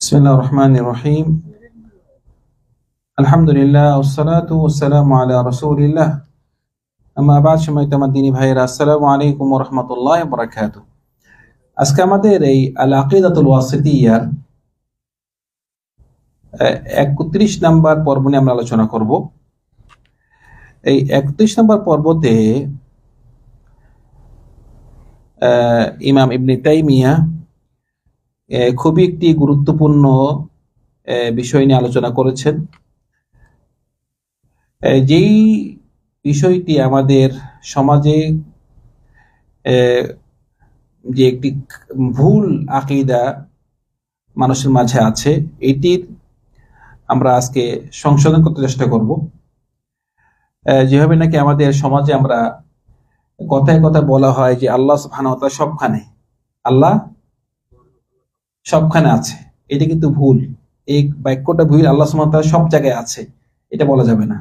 বিসমিল্লাহির রহমানির রহিম। আলহামদুলিল্লাহ ওয়াসসালাতু ওয়াসসালামু আলা রাসূলিল্লাহ। আম্মা বা'দ। সম্মানিত আমার দিনী ভাইয়েরা, আসসালামু আলাইকুম ওয়া রাহমাতুল্লাহি ওয়া বারাকাতুহু। আজকে আমাদের এই আল আকিদাতুল ওয়াসিতিয়্যার 31 নাম্বার পর্ব নিয়ে আমরা আলোচনা করব। এই 31 নাম্বার পর্বতে ইমাম ইবনে তাইমিয়া খুবই একটি গুরুত্বপূর্ণ বিষয় নিয়ে আলোচনা করেছেন। যেই বিষয়টি আমাদের সমাজে যে একটি ভুল আকীদা মানুষের মাঝে আছে, এটির আমরা আজকে সংশোধন করতে চেষ্টা করব। যেভাবে নাকি আমাদের সমাজে আমরা কথায় কথায় বলা হয় যে আল্লাহ সুবহানাহু ওয়া তাআলা সবখানে, আল্লাহ সবখানে আছে, এটা কিন্তু ভুল। এই বাক্যটা ভুল। আল্লাহ সুবহানাহু ওয়া তাআলা সব জায়গায় আছে, এটা বলা যাবে না।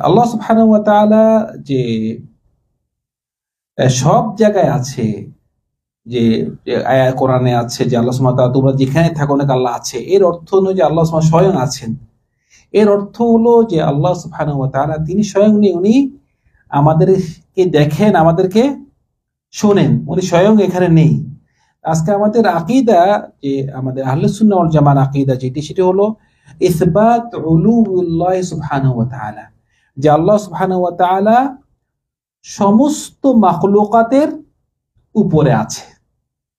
আল্লাহ সুবহানাহু ওয়া তাআলা যে সব জায়গায় আছে, যে আয়াত কোরআনে আছে যে আল্লাহ সুবহানাহু ওয়া তাআলা তোমরা যেখানে থাকো না আল্লাহ আছে, এর অর্থ নয় যে আল্লাহ সুবহানাহু স্বয়ং আছেন। এর অর্থ হলো যে আল্লাহ সুবহানাহু ওয়া তাআলা তিনি স্বয়ং নেই, উনি আমাদেরকে দেখেন, আমাদেরকে শোনেন, উনি স্বয়ং এখানে নেই। আজকে আমাদের আকীদা, যে আমাদের আহলে সুন্নাহ ওয়াল জামাত আকীদা যেটি, সেটি হলো ইসবাত উলুউল্লাহ সুবহানাহু ওয়া তাআলা, যে আল্লাহ সুবহানাহু ওয়া তাআলা সমস্ত মাখলুকাতের উপরে আছে।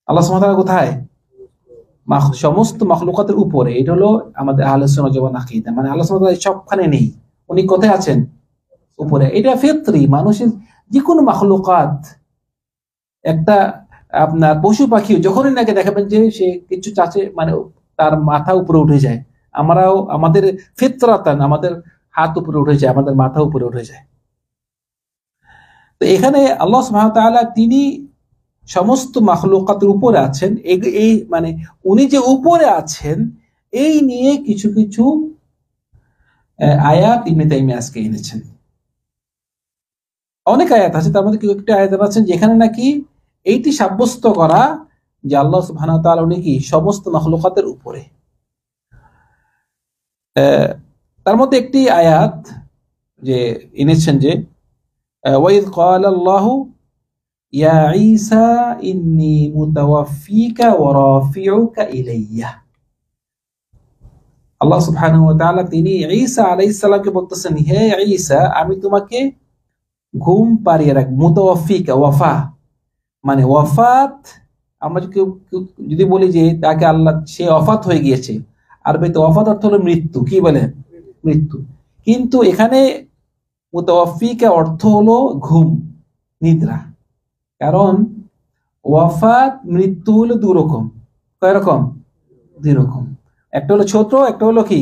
আল্লাহ সুবহানাহু ওয়া তাআলা কোথায়? সমস্ত মাখলুকাতের উপরে। এটা হলো আমাদের আহলে সুন্নাহ ওয়াল জামাত আকীদা। মানে আল্লাহ সুবহানাহু ওয়া তাআলা সবখানে নেই, উনি কোথায় আছেন? উপরে। এটা ফিতরি, মানুষের যে কোনো মাখলুকাত, একটা আপনার পশু পাখি যখনই নাকি দেখাবেন যে সে কিছু চাচে, মানে তার মাথা উপরে উঠে যায়। আমরাও আমাদের ফিতরাতান, আমাদের হাত উপরে উঠে যায়, আমাদের মাথা উপরে উঠে যায়। তো এখানে আল্লাহ সুবহানাহু ওয়া তাআলা তিনি সমস্ত মাখলুকাতের উপরে আছেন। এই মানে উনি যে উপরে আছেন, এই নিয়ে কিছু কিছু আয়াত ইবনে তাইমিয়া আজকে এনেছেন। অনেক আয়াত আছে, তার মধ্যে একটা আয়াত আছেন যেখানে নাকি এইটি সাব্যস্ত করা যে আল্লাহ সুবহানাহু ওয়া তাআলা উনি কি সমস্ত মাখলুকাতের উপরে। তার মধ্যে একটি আয়াত যে এনেছেন যে ওয়াইদ ক্বালাল্লাহু ইয়া ঈসা ইন্নী মুতাওয়াফফিকা ওয়া রাফিউকা ইলাইয়া। আল্লাহ সুবহানাহু ওয়া তাআলা তিনি ঈসা আলাইহিস সালামকে বলতেছেন, হে ঈসা, আমি তোমাকে ঘুম পাড়িয়ে রাখব। মুতাওয়াফফিকা, ওয়াফা মানে ওয়াফাত। আমরা যদি বলি যে তাকে আল্লাহ, সে ওয়াফাত হয়ে গিয়েছে, আরবিতে ওয়াফাত অর্থ হলো মৃত্যু। কি বলে? মৃত্যু। কিন্তু এখানে মুতাওয়াফফিকা অর্থ হলো ঘুম, নিদ্রা। কারণ ওয়াফাত, মৃত্যু হলো দুই রকম। কয় রকম? দুই রকম। একটা হলো ছোট, একটা হলো কি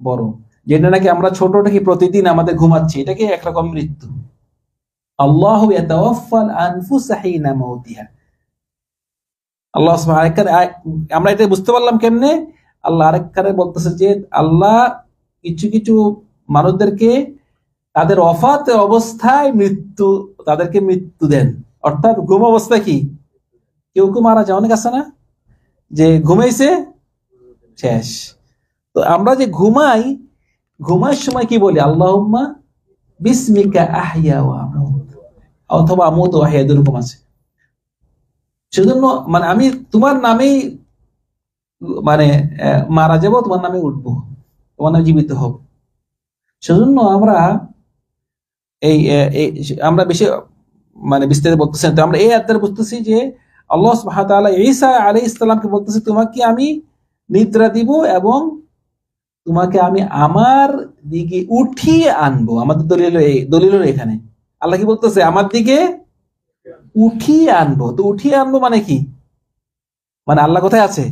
বড়। যেটা নাকি আমরা ছোটটা কি প্রতিদিন আমাদের ঘুমাচ্ছি, এটাকে একরকম মৃত্যু। আল্লাহু ইয়াতাওয়াফফাল আনফুসা হিনা মাউতিহা। আল্লাহ আমরা এটা বুঝতে পারলাম কেমনে? আল্লাহ আরেকখানে বলতেছে যে আল্লাহ কিছু কিছু মানুষদেরকে তাদের ওয়াফাতের অবস্থায় তাদেরকে মৃত্যু দেন। অর্থাৎ ঘুম অবস্থায় কি কেউ কেউ মারা যায়। অনেক আছে না যে ঘুমাইছে, শেষ। তো আমরা যে ঘুমার সময় কি বলি? আল্লাহুম্মা বিসমিকা আহইয়া ওয়া আমুত, অথবা আমুত ওয়া আহইয়া, এরকম আছে। সেজন্য মানে আমি তোমার নামেই মানে মারা যাব, তোমার নামে উঠবো, তোমার নামে জীবিত হব। সেজন্য আমরা আমরা বেশি মানে বিস্তারিত বলতেছি না। তো আমরা এই আয়াতের বুঝতেছি যে আল্লাহ সুবহানাহু ওয়া তাআলা ঈসা আলাইহিস সালামকে বলতেছে, তোমাকে আমি নিদ্রা দিব এবং তোমাকে আমি আমার দিকে উঠিয়ে আনবো। আমাদের দলিল এখানে আল্লাহ কি বলতেছে? আমার দিকে উঠিয়ে আনবো। তো উঠিয়ে আনবো মানে কি? মানে আল্লাহ কোথায় আছে?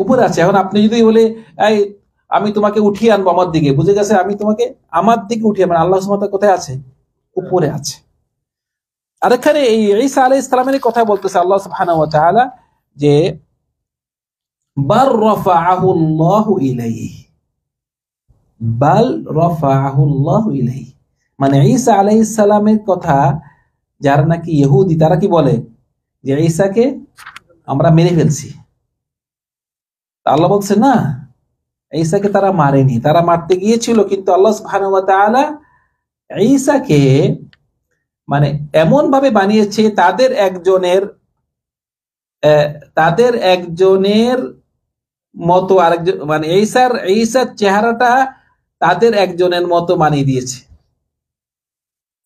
উপরে আছে। এখন আপনি যদি বলে আমি তোমাকে উঠিয়ে আনবো আমার দিকে, বুঝে গেছে আমি তোমাকে আমার দিকে উঠিয়ে, মানে আল্লাহ সুবহানাহু ওয়া তাআলা কোথায় আছে? উপরে আছে। আরেকখানে এই ঈসা আলাইহিস সালামের কথা বলতেছে আল্লাহ সুবহানাহু ওয়া তাআলা যে বাল রাফাআহু আল্লাহু ইলাইহি, বাল রাফাআহু আল্লাহু ইলাইহি, মানে ঈসা আলাইহিস সালামের কথা যারা নাকি ইহুদি, তারা কি বলে যে ঈসাকে আমরা মেরে ফেলছি, আল্লাহ বলছে না, ঈসাকে তারা মারেনি, তারা মারতে গিয়েছিল, কিন্তু আল্লাহ সুবহানাহু ওয়া তাআলা ঈসাকে মানে এমন ভাবে বানিয়েছে তাদের একজনের মতো আরেকজন, মানে ঈসার চেহারাটা তাদের একজনের মতো বানিয়ে দিয়েছে।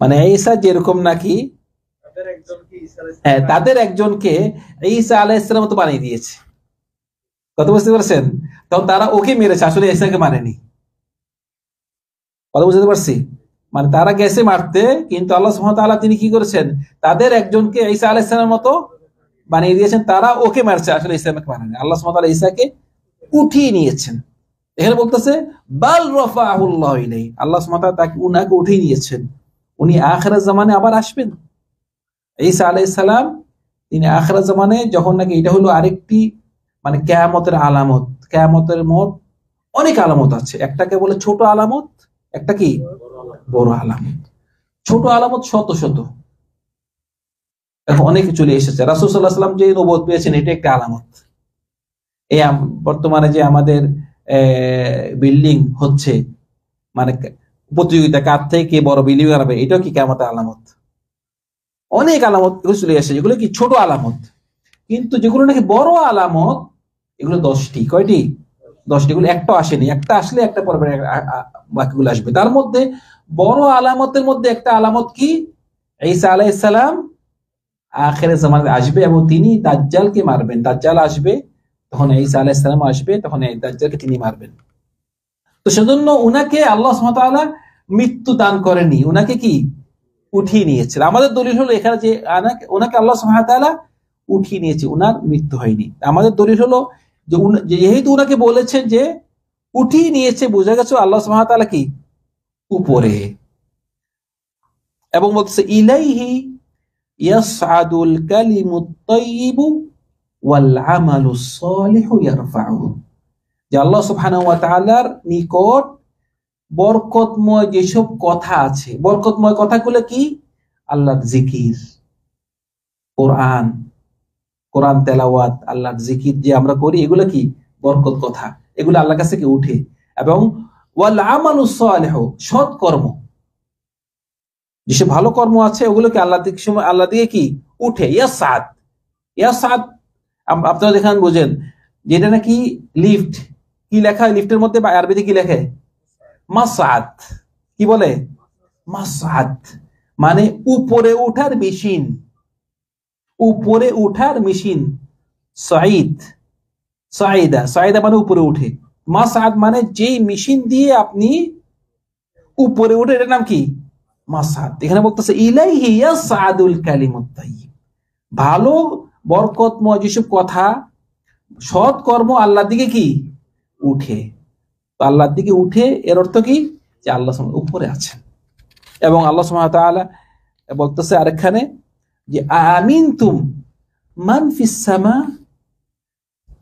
মানে ঈসা যেরকম নাকি তাদের একজনকে ঈসা আলাইহিস সালামের মতো বানিয়ে দিয়েছে। কথা বুঝতে পারছেন? তখন তারা ওকে মেরেছে, আসলে ঈসাকে মারেনি। কথা বুঝতে পারছি? মানে তারা গেছে মারতে, কিন্তু আল্লাহ সুবহানাহু ওয়া তাআলা তিনি কি করেছেন, তাদের একজনকে ঈসা আলাইহিস সালামের মতো বানিয়ে দিয়েছেন, তারা ওকে মারছে, আসলে ঈসাকে মারেনি। আল্লাহ সুবহানাহু ওয়া তাআলা ঈসাকে উঠিয়ে নিয়েছেন। এখানে বলতেছে বাল রাফাহুল্লাহু ইলাইহি, আল্লাহ সুবহানাহু ওয়া তাআলা তাকে উনাকে উঠিয়ে নিয়েছেন। উনি আখিরাত জামানে আবার আসবেন। ঈসা আলাইহিস সালাম তিনি আখিরাত জামানে যখন নাকি, এটা হলো আরেকটি মানে কিয়ামতের আলামত। কিয়ামতের মোট অনেক আলামত আছে, একটাকে বলে ছোট আলামত, একটা কি বড় আলামত। ছোট আলামত শত শত, এখন অনেকে চলে এসেছে। রাসূল সাল্লাল্লাহু আলাইহি ওয়াসাল্লাম যে নবুয়ত পেয়েছেন, এটা একটা আলামত। এই বর্তমানে যে আমাদের বিল্ডিং হচ্ছে, মানে প্রতিযোগিতা কার থেকে বড় বিল্ডিং বানাবে, এটাও কি কিয়ামতের আলামত। অনেক আলামত চলে এসেছে, এগুলো কি ছোট আলামত। কিন্তু যেগুলো নাকি বড় আলামত, এগুলো 10টি। কয়টি? 10টি। এগুলো একটা আসেনি, একটা আসলে একটা পরে বাকিগুলো আসবে। তার মধ্যে বড় আলামতের মধ্যে একটা আলামত কি, ঈসা আলাইহিস সালাম আখিরাত জামানে আসবে এবং তিনি দাজ্জালকে মারবেন। দাজ্জাল আসবে, তখন ঈসা আলাইহিস সালাম আসবে, তখন এই দাজ্জালকে তিনি মারবেন। তো সেজন্য উনাকে আল্লাহ সুবহানাহু ওয়া তাআলা মৃত্যু দান করেনি, উনাকে কি উঠিয়ে নিয়েছিল। আমাদের দলিল হলো এখানে যে ওনাকে আল্লাহ সুবহানাহু ওয়া তাআলা উঠিয়ে নিয়েছে, উনার মৃত্যু হয়নি। আমাদের দলিল হলো যে যেহেতু উনাকে বলেছেন যে উঠিয়ে নিয়েছে, বোঝা গেছে আল্লাহ সুবহানাহু ওয়া তাআলা কি উপরে। এবং বলছে ইলাইহি ইয়াসআদুল কালিমুত তাইয়িবু ওয়াল আমালুস সালিহু ইয়ারফাউহু, যে আল্লাহ সুবহানাহু ওয়া তাআলার নিকট বরকতময় যেসব কথা আছে, বরকতময় কথাগুলো কি, আল্লাহর জিকির, কোরআন তেলাওয়াত, আল্লাহর জিকির যে আমরা করি, এগুলো কি বরকত কথা, এগুলো আল্লাহর কাছে কি উঠে। এবং ওয়াল আমালুস সালিহু, সৎ কর্ম, যেসব ভালো কর্ম আছে, ওগুলোকে আল্লাহ দিকে কি উঠে। ইয়াসাদ, আপনারা দেখেন বুঝেন, যেটা নাকি লিফট, কি লেখা হয় লিফটের মধ্যে, বা আরবিতে কি লেখে, মাসআদ। কি বলে? মাসআদ মানে উপরে ওঠার মেশিন, উপরে ওঠার মেশিন। সাইদা মানে উপরে উঠে। মাসআদ মানে যেই মেশিন দিয়ে আপনি উপরে উঠে, এটার নাম কি মাসআদ। এখানে বলতেছে ইলাইহি ইয়াসআদুল কালিমুত তাইয়্যিব, ভালো বরকতময় যেসব কথা, সৎ কর্ম আল্লাহর দিকে কি উঠে। আল্লাহর দিকে উঠে, এর অর্থ কি, যে আল্লাহ উপরে আছেন। এবং আল্লাহ সুবহানাহু ওয়া তাআলা বলতেছে আরেকখানে যে আমিনতুম মান ফিস সামা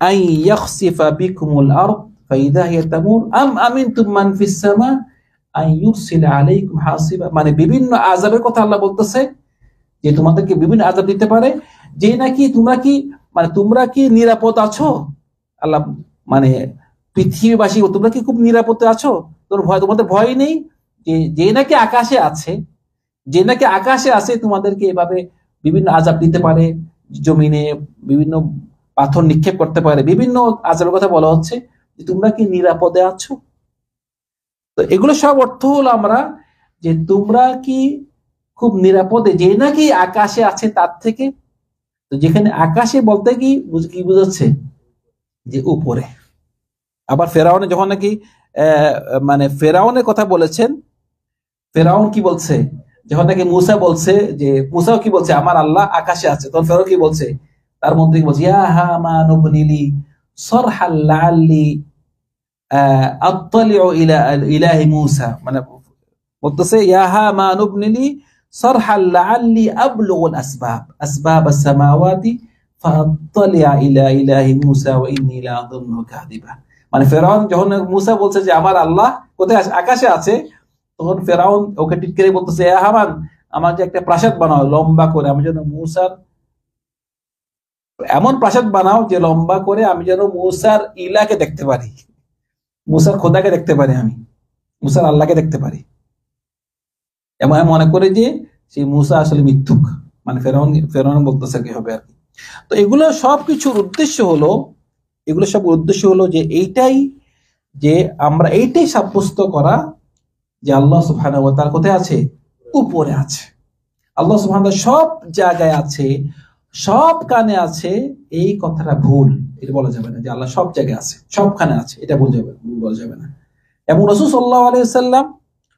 আন ইয়াখসিফা বিকুমুল আরদ ফাইদা হিয়া তামুর আম আমিনতুম মান ফিস সামা আন ইউরসিলা আলাইকুম হাসিবা। মানে বিভিন্ন আযাবের কথা আল্লাহ বলতেছে, যে তোমাদেরকে বিভিন্ন আযাব দিতে পারে, যে নাকি তোমরা কি নিরাপদ আছো। আল্লাহ মানে পৃথিবীবাসী, তোমরা কি খুব নিরাপদে আছো, তোমাদের ভয় নেই, যে নাকি আকাশে আছে তোমাদেরকে এভাবে বিভিন্ন আযাব দিতে পারে, জমিনে বিভিন্ন পাথর নিক্ষেপ করতে পারে, বিভিন্ন আযাবের কথা বলা হচ্ছে, যে তোমরা কি নিরাপদে আছো। তো এগুলো সব অর্থ হলো আমরা, যে তোমরা কি খুব নিরাপদে, যে নাকি আকাশে আছে তার থেকে। তো যেখানে আকাশে বলতে কি বুঝাচ্ছে, যে উপরে। আবার ফেরাউনে যখন নাকি মানে ফেরাউনের কথা বলেছেন, ফেরাউন কি বলছে, যখন নাকি মূসা বলছে, যে মূসাও কি বলছে, আমার আল্লাহ আকাশে আছে, তখন ফেরাউন কি বলছে, তার মধ্যে কি বলছে, ইয়া হামান ইবনিলি সরহাল লাআল্লি আত্তালিউ ইলা ইলাহি মূসা, মানে বলতেছে ইয়া হামান ইবনিলি সরহাল লাআল্লি আবলুগুল আসবাব আস-সামাওয়াতি ফাআত্তালিউ ইলা ইলাহি মূসা ওয়া ইন্নী লাআযুন্নু কাযিবা। মানে ফেরাউন যখন মূসা বলছে যে আমার আল্লাহ কোথায় আকাশে আছে, তখন ফেরাউন ওকে টিটকারি বলতেছে, ইয়া হামান, আমার যে একটা প্রাসাদ বানাও লম্বা করে, আমি যেন মূসার এমন প্রাসাদ বানাও যে লম্বা করে আমি যেন মুসার ইলাকে দেখতে পারি, মুসার খোদাকে দেখতে পারি, আমি মুসার আল্লাহকে দেখতে পারি। এবং আমি মনে করি যে সেই মুসা আসলে মিথ্যুক, মানে ফেরাউন বলতেছে কি হবে আর কি। তো এগুলো সবকিছুর উদ্দেশ্য হলো, এগুলো সব উদ্দেশ্য হলো যে এইটাই, যে আমরা এইটাই সাব্যস্ত করা যে আল্লাহ সুবহানাহু ওয়া তাআলা কোথায় আছে? উপরে আছে। আল্লাহ সুবহানাহু ওয়া তাআলা সব জায়গায় আছে, সব কানে আছে, এই কথাটা ভুল, এটা বলা যাবে না যে আল্লাহ সব জায়গায় আছে, সবখানে আছে, এটা বলা যাবে না। এবং রাসূল সাল্লাল্লাহু আলাইহি ওয়াসাল্লাম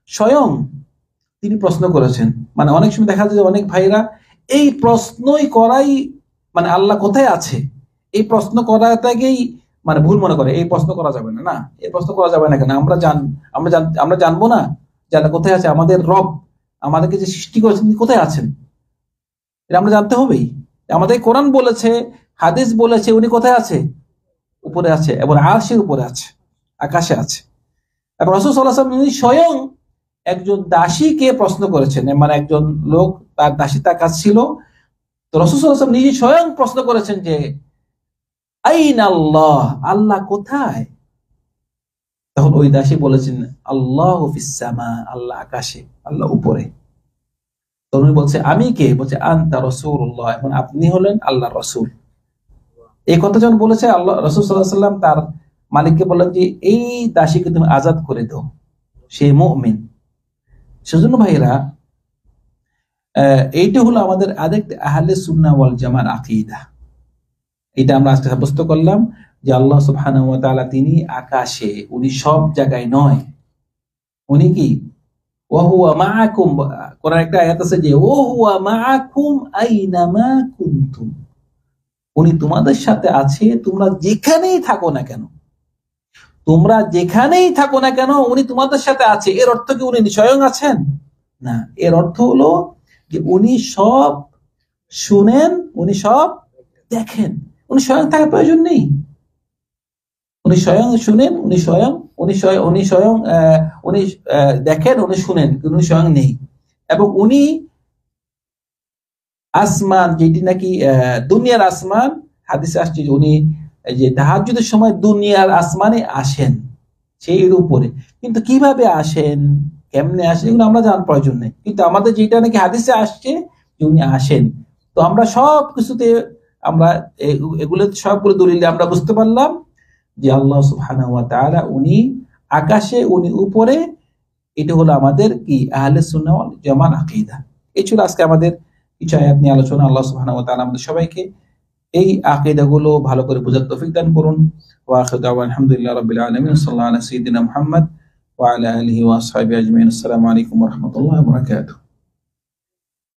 স্বয়ং তিনি প্রশ্ন করেছেন, মানে অনেক সময় দেখা যায় যে অনেক ভাইরা এই প্রশ্নই করাই, মানে আল্লাহ কোথায় আছে এই প্রশ্ন করাটাকেই মানে ভুল মনে করে। এই প্রশ্ন করা যাবে না, না এই প্রশ্ন করা যাবে না কেন? আমরা জানবো না যে আল্লাহ কোথায় আছে? আমাদের রব আমাদেরকে যে সৃষ্টি করেছেন তিনি কোথায় আছেন, এটা আমরা জানতে হবেই। আমাদের কোরআন বলেছে, হাদিস বলেছে উনি কোথায় আছে? উপরে আছে, এবং আরশের উপরে আছে, আকাশে আছে। এবং রাসূল সাল্লাল্লাহু আলাইহি ওয়াসাল্লাম স্বয়ং একজন দাসীকে প্রশ্ন করেছেন, মানে একজন লোক তার দাসী তার কাছে ছিল, তো রাসূল সাল্লাল্লাহু আলাইহি ওয়াসাল্লাম নিজে স্বয়ং প্রশ্ন করেছেন যে আইনা আল্লাহ, আল্লাহ কোথায়? তখন ওই দাসী বলেছেন আল্লাহু ফিস সামা, আল্লাহ আকাশে, আল্লাহ উপরে। তখন উনি বলছে আমি কে? বলছে আনতা রাসূলুল্লাহ, এবং আপনি হলেন আল্লাহর রাসূল। এই কথা যখন বলেছে, আল্লাহ রাসূল সাল্লাল্লাহু আলাইহি ওয়াসাল্লাম তার মালিককে বললেন যে এই দাসীকে তুমি আজাদ করে দাও, সে মুমিন। সেজন্য ভাইরা এইটা হলো আমাদের আরেকটা আহলে সুন্নাহ ওয়াল জামার আকীদা। এটা আমরা আজকে সাব্যস্ত করলাম যে আল্লাহ সুবহানাহু ওয়া তাআলা তিনি আকাশে, উনি সব জায়গায় নয়। উনি কি? ওয়া হুয়া মাআকুম, কোরআন একটা আয়াত আছে যে ওয়া হুয়া মাআকুম আইনামা কুনতুম, উনি তোমাদের সাথে আছে তোমরা যেখানেই থাকো না কেন, তোমরা যেখানেই থাকো না কেন উনি তোমাদের সাথে আছে। এর অর্থ কি উনি স্বয়ং আছেন? না, এর অর্থ হলো যে উনি সব শুনেন, উনি সব দেখেন। উনি স্বয়ং থাকার প্রয়োজন নেই, উনি স্বয়ং শুনেন, উনি দেখেন, উনি শুনেন, উনি স্বয়ং নেই। এবং উনি আসমান, যেটি নাকি দুনিয়ার আসমান, হাদিসে আসছে যে উনি যে তাহাজ্জুদের সময় দুনিয়ার আসমানে আসেন, সেই এর উপরে। কিন্তু কিভাবে আসেন, কেমনে আসেন, এগুলো আমরা জানার প্রয়োজন নেই। কিন্তু আমাদের যেটা নাকি হাদিসে আসছে যে উনি আসেন, তো আমরা সব কিছুতে আমরা এগুলো সবগুলো দলিলে আমরা বুঝতে পারলাম যে আল্লাহ সুবহানাহু ওয়া তাআলা উনি আকাশে, উনি উপরে। এটা হলো আমাদের কি আহলে সুন্নাহ ওয়াল জামার আকীদা। এই ছিল আজকে আমাদের কিছু আয়াত নিয়ে আলোচনা। আল্লাহ সুবহানাহু ওয়া তাআলা আমাদের সবাইকে এই আকীদাগুলো ভালো করে বোঝার তৌফিক দান করুন। ওয়া আখিরু দাওয়ানা আলহামদুলিল্লাহি রাব্বিল আলামিন, সাল্লাল্লাহু আলা সাইয়্যিদিনা মুহাম্মদ ওয়া আলা আলিহি ওয়া আসহাবিহি আজমাইন। আসসালামু আলাইকুম ওয়া রাহমাতুল্লাহি ওয়া বারাকাতুহু।